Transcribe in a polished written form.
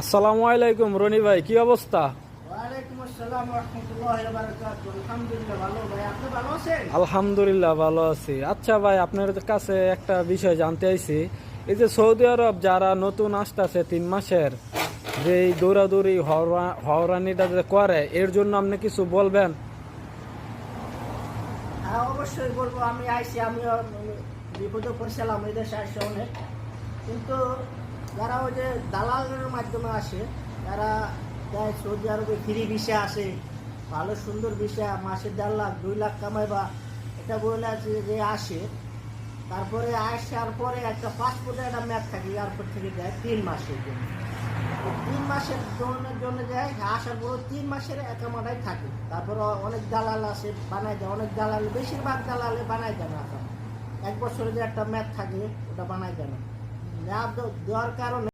আসসালামু আলাইকুম রনি ভাই, কি অবস্থা? ওয়ালাইকুম আসসালাম ওয়া রাহমাতুল্লাহি ওয়া বারাকাতুহু। আলহামদুলিল্লাহ ভালো ভাই, আপনি ভালো আছেন? আলহামদুলিল্লাহ ভালো আছি। আচ্ছা ভাই, আপনার কাছে একটা বিষয় জানতে আইছি। এই যে সৌদি আরব যারা নতুন আসতেছে 3 মাসের, যে এই দৌড়াদৌড়ি হয়রানিটা যে করে, এর জন্য আপনি কিছু বলবেন? হ্যাঁ অবশ্যই বলবো। আমি আইছি, আমিও বিপদে পড়ছিলাম এই দেশে আসে অনেক। কিন্তু যারা ওই যে দালালের মাধ্যমে আসে, তারা যায় সৌদি আরবে ফ্রি ভিসা আসে, ভালো সুন্দর ভিসা, মাসে 1.5 লাখ 2 লাখ কামাইবা, এটা বলে আছে যে আসে। তারপরে আসার পরে একটা পাসপোর্টের একটা ম্যাপ থাকে, এয়ারপোর্ট থেকে যায় 3 মাসের জন্য। 3 মাসের জন্য যায়, আসার পর 3 মাসের একামাটাই থাকে। তারপর অনেক দালাল আসে বানায় দেয়, অনেক দালাল, বেশিরভাগ দালালে বানায় দেয় না। 1 বছরে যে একটা ম্যাপ থাকে ওটা বানায় দেয় না, দেওয়ার কারণে